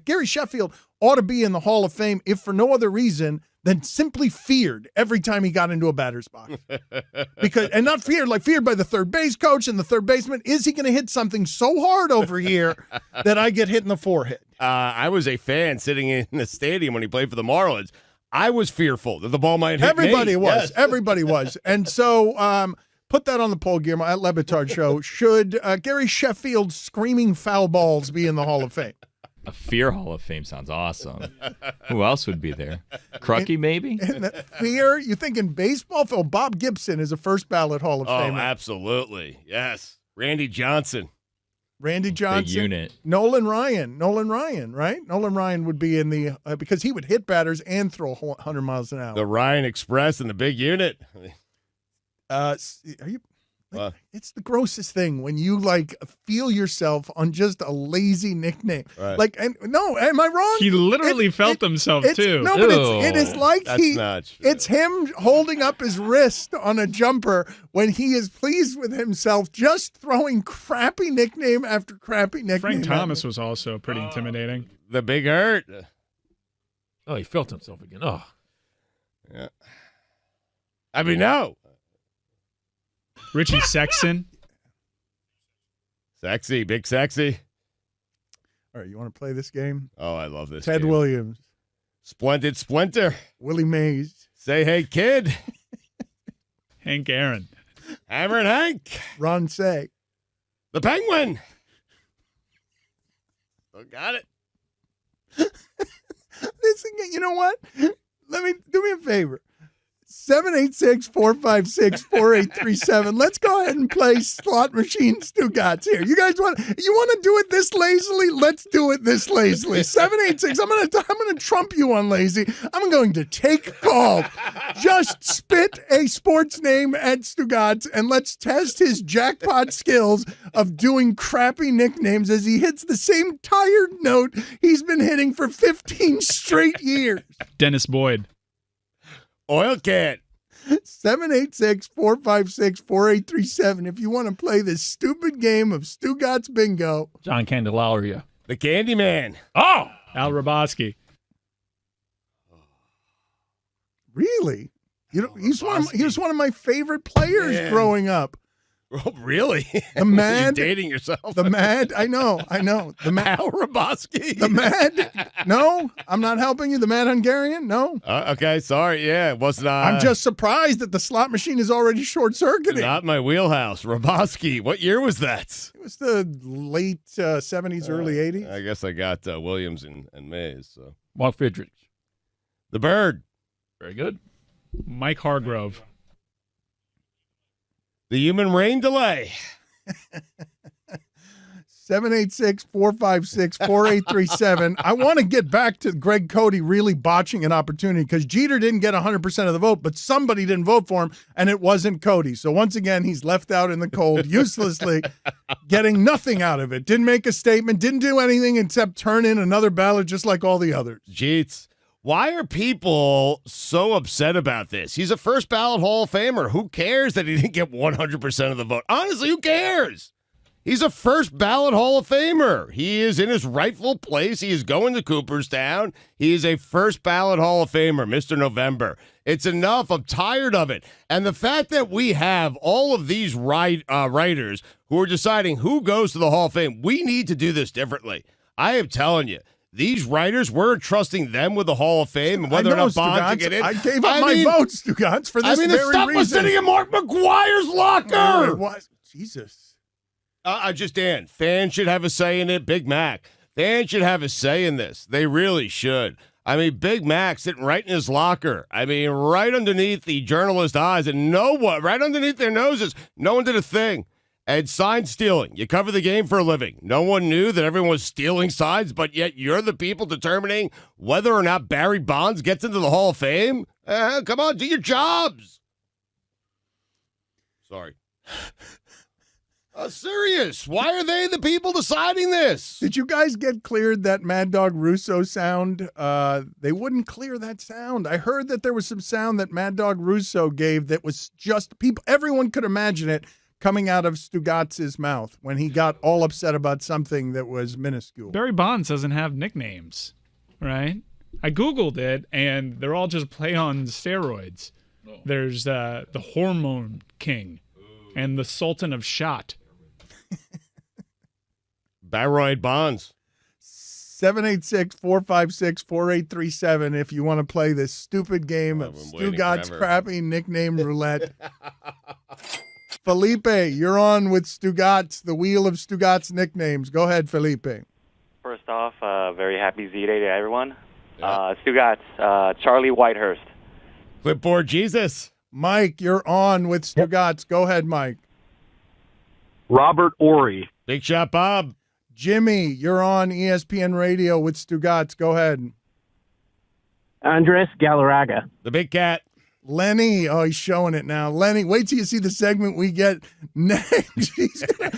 Gary Sheffield ought to be in the Hall of Fame if for no other reason than simply feared every time he got into a batter's box. And not feared, like feared by the third base coach and the third baseman. Is he going to hit something so hard over here that I get hit in the forehead? I was a fan sitting in the stadium when he played for the Marlins. I was fearful that the ball might hit Everybody me. was. Yes. Everybody was. And so put that on the poll, Guillermo, at LeBatard Show. Should Gary Sheffield's screaming foul balls be in the Hall of Fame? A Fear Hall of Fame sounds awesome. Who else would be there? Crucky, maybe? Fear? You think in baseball? Oh, Bob Gibson is a first ballot Hall of Famer. Oh, absolutely. Yes. Randy Johnson. Randy Johnson. Big unit. Nolan Ryan, right? Nolan Ryan would be in the because he would hit batters and throw 100 miles an hour. The Ryan Express and the big unit. Are you? It's the grossest thing when you feel yourself on just a lazy nickname. Right. No, am I wrong? He literally felt himself too. No, but it is like That's not true. it's him holding up his wrist on a jumper when he is pleased with himself, just throwing crappy nickname after crappy nickname. Frank Thomas was also pretty intimidating. The Big Hurt. Oh, he felt himself again. Oh, Yeah. I mean, no. Richie Sexton. Sexy, big sexy. All right, you want to play this game? Oh, I love this. Ted game. Williams, Splendid Splinter. Willie Mays, Say hey, kid. Hank Aaron. Hammer and Hank. Ron Say. The Penguin. Oh, got it. You know what? Do me a favor. 786-456-4837. Let's go ahead and play Slot Machine Stugotz here. You guys want to do it this lazily? Let's do it this lazily. 786. I'm gonna trump you on lazy. I'm going to take call. Just spit a sports name at Stugotz and let's test his jackpot skills of doing crappy nicknames as he hits the same tired note he's been hitting for 15 straight years. Dennis Boyd. Oil can. 786-456-4837 if you want to play this stupid game of Stugotz Bingo. John Candelaria. The Candyman. Oh, Al Raboski. Really? He was one of my favorite players growing up. Oh, really? The Mad. You're dating yourself. The Mad. I know. The Mad. Al Raboski. The Mad. No, I'm not helping you. The Mad Hungarian. No. Okay, sorry. Yeah, it was not. I'm just surprised that the slot machine is already short-circuiting. Not my wheelhouse. Raboski. What year was that? It was the late 70s, early 80s. I guess I got Williams and Mays. So. Mark Friedrich. The Bird. Very good. Mike Hargrove. The Human Rain Delay. 786-456-4837. I want to get back to Greg Cody really botching an opportunity because Jeter didn't get 100% of the vote, but somebody didn't vote for him, and it wasn't Cody. So once again, he's left out in the cold, uselessly, getting nothing out of it. Didn't make a statement, didn't do anything except turn in another ballot just like all the others. Jeets. Why are people so upset about this? He's a first ballot Hall of Famer. Who cares that he didn't get 100% of the vote? Honestly, who cares? He's a first ballot Hall of Famer. He is in his rightful place. He is going to Cooperstown. He is a first ballot Hall of Famer, Mr. November. It's enough. I'm tired of it. And the fact that we have all of these writers who are deciding who goes to the Hall of Fame, we need to do this differently. I am telling you. These writers, we're trusting them with the Hall of Fame and whether or not Bonds to get in. I gave up my votes, Stugotz, for this very reason. The stuff was sitting in Mark McGuire's locker. Jesus. Dan, fans should have a say in it. Big Mac. Fans should have a say in this. They really should. Big Mac sitting right in his locker. Right underneath the journalist eyes and right underneath their noses. No one did a thing. And sign stealing. You cover the game for a living. No one knew that everyone was stealing signs, but yet you're the people determining whether or not Barry Bonds gets into the Hall of Fame? Come on, do your jobs. Sorry. Serious. Why are they the people deciding this? Did you guys get cleared that Mad Dog Russo sound? They wouldn't clear that sound. I heard that there was some sound that Mad Dog Russo gave that was just people. Everyone could imagine it. coming out of Stugotz's mouth when he got all upset about something that was minuscule? Barry Bonds doesn't have nicknames, right? I Googled it, and they're all just play on steroids. There's the Hormone King and the Sultan of Shot. Baroid Bonds. 786-456-4837 if you want to play this stupid game of I've been waiting Stugotz forever. crappy nickname roulette. Felipe, you're on with Stugotz, the wheel of Stugotz nicknames. Go ahead, Felipe. First off, very happy Z-Day to everyone. Yeah. Stugotz, Charlie Whitehurst. Clipboard Jesus. Mike, you're on with Stugotz. Go ahead, Mike. Robert Ory. Big Shot Bob. Jimmy, you're on ESPN Radio with Stugotz. Go ahead. Andres Galarraga. The Big Cat. Lenny, oh, he's showing it now. Lenny, wait till you see the segment we get next. He's gonna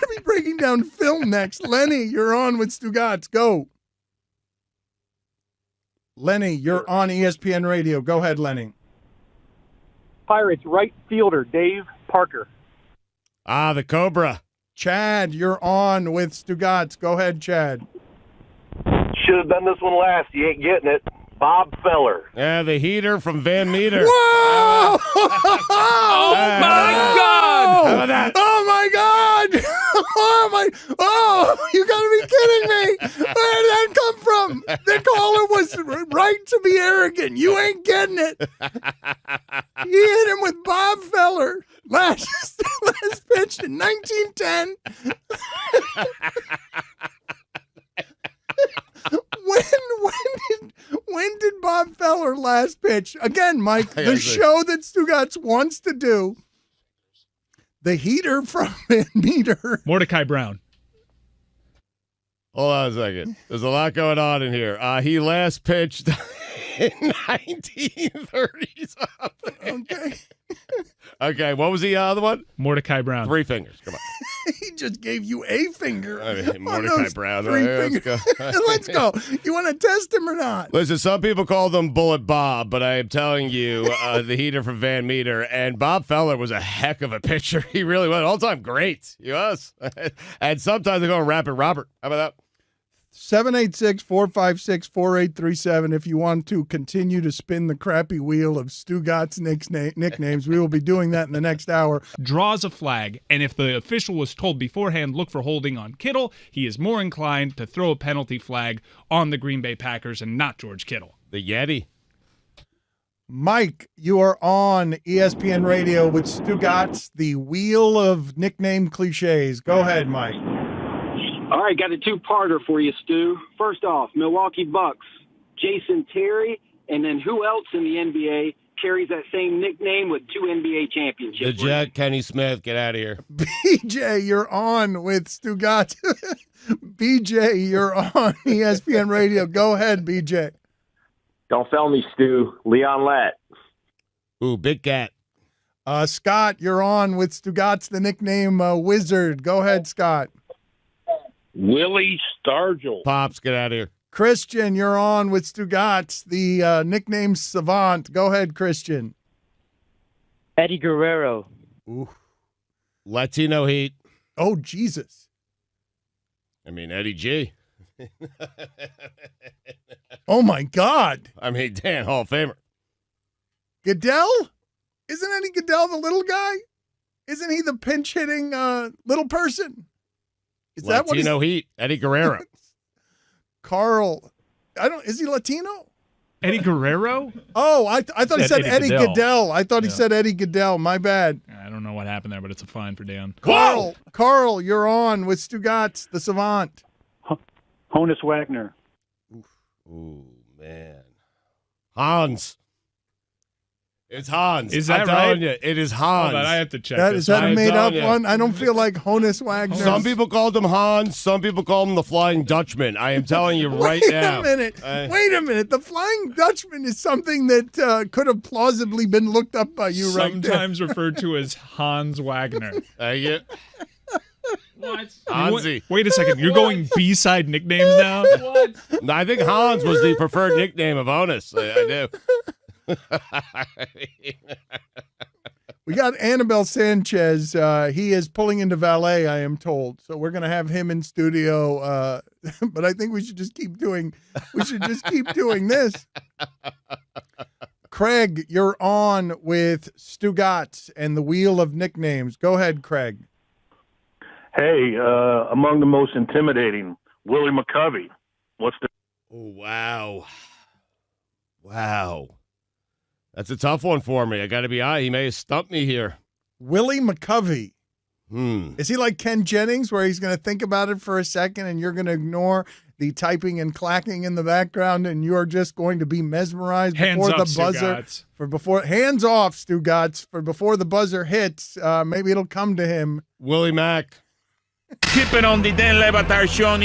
be breaking down film next. Lenny, you're on with Stugotz. Go. Lenny, you're on ESPN Radio. Go ahead, Lenny. Pirates right fielder Dave Parker. Ah, the Cobra. Chad, you're on with Stugotz. Go ahead, Chad. Should have done this one last. You ain't getting it. Bob Feller. Yeah, the Heater from Van Meter. Whoa! Oh, my God! How about that? Oh my God! Oh my! Oh, you gotta be kidding me! Where did that come from? The caller was right to be arrogant. You ain't getting it. He hit him with Bob Feller last pitch in 1910. When did Bob Feller last pitch? Again, Mike, the show that Stugotz wants to do. The Heater from Van Meter. Mordecai Brown. Hold on a second. There's a lot going on in here. He last pitched in 1930 something. Okay. Okay, what was the other one? Mordecai Brown. 3 fingers. Come on. He just gave you a finger. I mean, on Mordecai those Brown. 3 Let's fingers. go. Let's go. You want to test him or not? Listen, some people call them Bullet Bob, but I am telling you, the Heater from Van Meter, and Bob Feller was a heck of a pitcher. He really was. All time great. He was. And sometimes they go Rapid Robert. How about that? 786-456-4837 if you want to continue to spin the crappy wheel of Stugotz nicknames. We will be doing that in the next hour. Draws a flag, and if the official was told beforehand, look for holding on Kittle, he is more inclined to throw a penalty flag on the Green Bay Packers and not George Kittle. The Yeti. Mike, you are on ESPN Radio with Stugotz, the wheel of nickname cliches. Go ahead, Mike. All right, got a two-parter for you, Stu. First off, Milwaukee Bucks, Jason Terry, and then who else in the NBA carries that same nickname with 2 NBA championships? The Jet, Kenny Smith. Get out of here. BJ, you're on with Stugotz. BJ, you're on ESPN Radio. Go ahead, BJ. Don't fail me, Stu. Leon Lett. Ooh, Big Cat. Scott, you're on with Stugotz, the nickname Wizard. Go ahead, Scott. Willie Stargell. Pops, get out of here. Christian, you're on with Stugotz, the nickname Savant. Go ahead, Christian. Eddie Guerrero. Ooh. Latino Heat. Oh, Jesus. I mean, Eddie G. Oh, my God. I mean, Dan, Hall of Famer. Goodell? Isn't Eddie Goodell the little guy? Isn't he the pinch-hitting little person? Is that what Latino Heat. Eddie Guerrero. Carl. Is he Latino? Eddie Guerrero? Oh, I thought he said Eddie Goodell. I thought he Yeah. said Eddie Goodell. My bad. I don't know what happened there, but it's a fine for Dan. Carl, you're on with Stugotz, the Savant. Honus Wagner. Ooh, man. Hans. It's Hans. Is that I'm telling right? you, it is Hans. Hold on, I have to check Is this. that a I'm made-up telling you. one? I don't feel like Honus Wagner. Some people called him Hans. Some people call him the Flying Dutchman. I am telling you right now. Wait a minute. The Flying Dutchman is something that could have plausibly been looked up by you right there. Sometimes referred to as Hans Wagner. You. What? Hansi. Wait a second. You're going B-side nicknames now? What? No, I think Hans was the preferred nickname of Onus. I do. We got Annabelle Sanchez. He is pulling into valet, I am told. So we're gonna have him in studio. But I think we should just keep doing. We should just keep doing this. Craig, you're on with Stugotz and the Wheel of Nicknames. Go ahead, Craig. Hey, among the most intimidating, Willie McCovey. What's the... Oh, wow. Wow. That's a tough one for me. I got to be honest. He may have stumped me here. Willie McCovey. Hmm. Is he like Ken Jennings, where he's going to think about it for a second and you're going to ignore the typing and clacking in the background and you're just going to be mesmerized Hands before up, the buzzer? Stugotz. Hands off, Stugotz, for before the buzzer hits. Maybe it'll come to him. Willie Mack. Keep it on the Dan LeBatard Show on